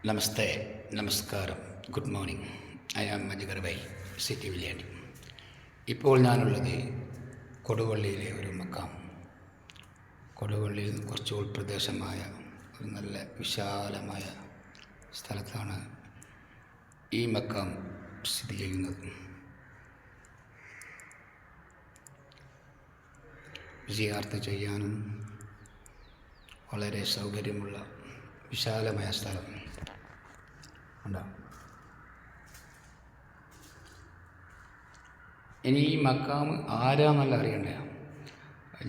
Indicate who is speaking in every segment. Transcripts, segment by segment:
Speaker 1: നമസ്തേ, നമസ്കാരം, good morning. I am Ajgar by city വില്യാണ്ടി. ഇപ്പോൾ ഞാനുള്ളത് കൊടുവള്ളിയിലെ ഒരു മക്കാം. കൊടുവള്ളിയിൽ നിന്ന് കുറച്ച് ഉൾപ്രദേശമായ ഒരു നല്ല വിശാലമായ സ്ഥലത്താണ് ഈ മക്കാം സ്ഥിതി ചെയ്യുന്നത്. സിയാറത്ത് ചെയ്യാനും വളരെ സൗകര്യമുള്ള വിശാലമായ സ്ഥലം ഉണ്ടാവും. ഇനി ഈ മക്കാം ആരാന്നല്ല അറിയണ്ടേ,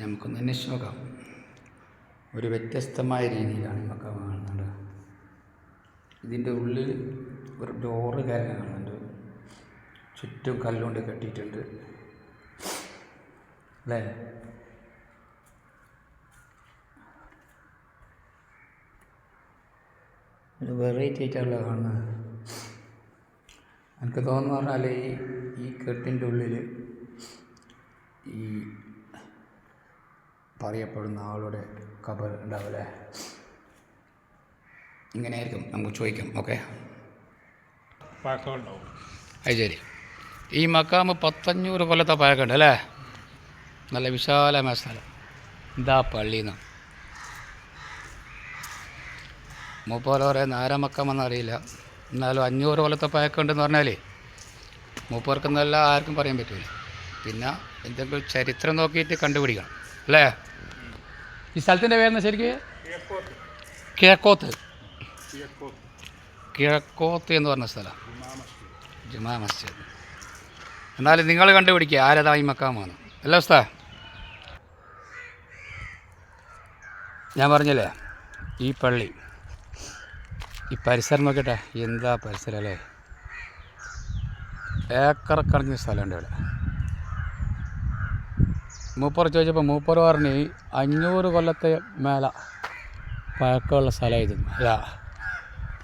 Speaker 1: നമുക്കൊന്ന് അന്വേഷിച്ച് നോക്കാം. ഒരു വ്യത്യസ്തമായ രീതിയിലാണ് ഈ മക്കാം കാണുന്നത്. ഇതിൻ്റെ ഉള്ളിൽ ഒരു ഡോറ് കയറി കാണുന്നുണ്ട്, ചുറ്റും കല്ലുകൊണ്ട് കെട്ടിയിട്ടുണ്ട് അല്ലേ. ഒരു വെറൈറ്റി ആയിട്ടുള്ള കാണുന്നത്. എനിക്ക് തോന്നുന്നു പറഞ്ഞാൽ ഈ കെട്ടിൻ്റെ ഉള്ളിൽ ഈ പറയപ്പെടുന്ന ആളുടെ ഖബർ ഉണ്ടാവില്ലേ. ഇങ്ങനെയായിരിക്കും, നമുക്ക് ചോദിക്കാം. ഓക്കെ, അത് ശരി. ഈ മക്കാമ് 100 കൊല്ലത്തെ പഴക്കമുണ്ട് അല്ലേ. നല്ല വിശാലമായ സ്ഥലം. ഇതാ പള്ളിന്ന് മൂപ്പര് പറയുന്ന ആരാ മക്കാമെന്നറിയില്ല, എന്നാലും 500 കൊല്ലത്തെ പഴക്കമുണ്ടെന്ന് പറഞ്ഞാൽ മൂപ്പർക്കെന്നല്ല ആർക്കും പറയാൻ പറ്റില്ല. പിന്നെ എന്തെങ്കിലും ചരിത്രം നോക്കിയിട്ട് കണ്ടുപിടിക്കണം അല്ലേ. ഈ സ്ഥലത്തിൻ്റെ പേരെന്ന് ശരിക്കും കിഴക്കോത്ത് എന്ന് പറഞ്ഞ സ്ഥലം, ജുമാ മസ്ജിദ്. എന്നാലും നിങ്ങൾ കണ്ടുപിടിക്കുക ആരതാ ഈ മക്കാമാണ് അല്ല ഉസ്താ. ഞാൻ പറഞ്ഞില്ലേ ഈ പള്ളി, ഈ പരിസരം നോക്കിട്ടെ, എന്താ പരിസരം അല്ലേ. ഏക്കറക്കണക്കിന് സ്ഥലമുണ്ട് ഇവിടെ. മൂപ്പർ ചോദിച്ചപ്പോൾ മൂപ്പർ പറഞ്ഞ് 500 കൊല്ലത്തെ മേലെ പഴക്കമുള്ള സ്ഥലം ഇത്. അല്ല,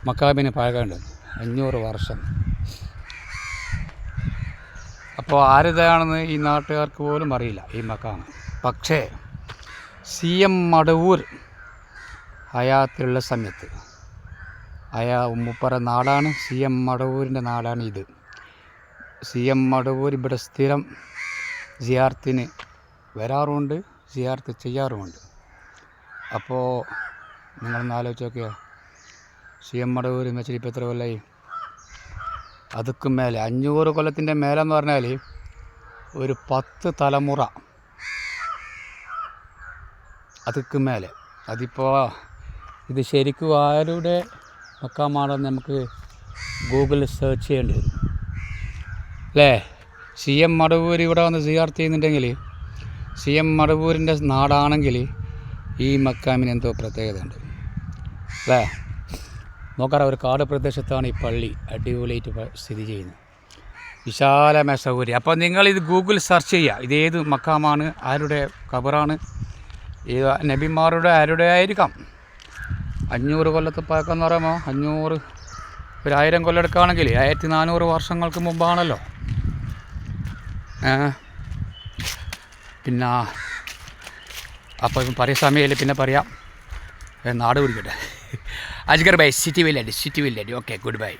Speaker 1: മക്കാമിന് പഴക്കമുണ്ട് 500 വർഷം. അപ്പോൾ ആരിതാണെന്ന് ഈ നാട്ടുകാർക്ക് പോലും അറിയില്ല ഈ മക്കാം. പക്ഷേ CM മടവൂർ ഹയാത്തിലുള്ള സമയത്ത് മൂപ്പറ നാടാണ്, CM മടവൂരിൻ്റെ നാടാണ് ഇത്. CM മടവൂർ ഇവിടെ സ്ഥിരം സിയാറത്തിന് വരാറുമുണ്ട്, സിയാറത്ത് ചെയ്യാറുമുണ്ട്. അപ്പോൾ നിങ്ങളൊന്ന് ആലോചിച്ച് നോക്കിയോ, CM മടവൂർ വെച്ചാൽ ഇപ്പോൾ എത്ര കൊല്ലമായി? അതുക്കും മേലെ 500 കൊല്ലത്തിൻ്റെ മേലെന്ന് പറഞ്ഞാൽ ഒരു 10 തലമുറ അതുക്കും മേലെ. അതിപ്പോൾ ഇത് ശരിക്കും ആരുടെ മക്കാമാണെന്ന് നമുക്ക് ഗൂഗിളിൽ സെർച്ച് ചെയ്യേണ്ടി വരും അല്ലേ. CM മടവൂർ ഇവിടെ വന്ന് സിയാറത്ത് ചെയ്യുന്നുണ്ടെങ്കിൽ, CM മടവൂരിൻ്റെ നാടാണെങ്കിൽ ഈ മക്കാമിന് എന്തോ പ്രത്യേകത ഉണ്ട് അല്ലേ. നോക്കാറ ഒരു കാട് പ്രദേശത്താണ് ഈ പള്ളി അടിപൊളിയായിട്ട് സ്ഥിതി ചെയ്യുന്നത്, വിശാലമായ സൗകര്യം. അപ്പോൾ നിങ്ങളിത് ഗൂഗിൾ സെർച്ച് ചെയ്യുക, ഇതേത് മക്കാമാണ്, ആരുടെ ഖബറാണ്, ഇത് നബിമാരുടെ ആരുടെ ആയിരിക്കാം. 500 കൊല്ലത്തെ പഴക്കമെന്ന് പറയുമ്പോൾ 500 ഒരു 1000 കൊല്ലം എടുക്കുകയാണെങ്കിൽ 1400 വർഷങ്ങൾക്ക് മുമ്പാണല്ലോ. പിന്നെ അപ്പോൾ ഇപ്പം പറയാൻ സമയമില്ല, പിന്നെ പറയാം. നാട് പിടിക്കട്ടെ. Ajgar by city village. Okay, good bye.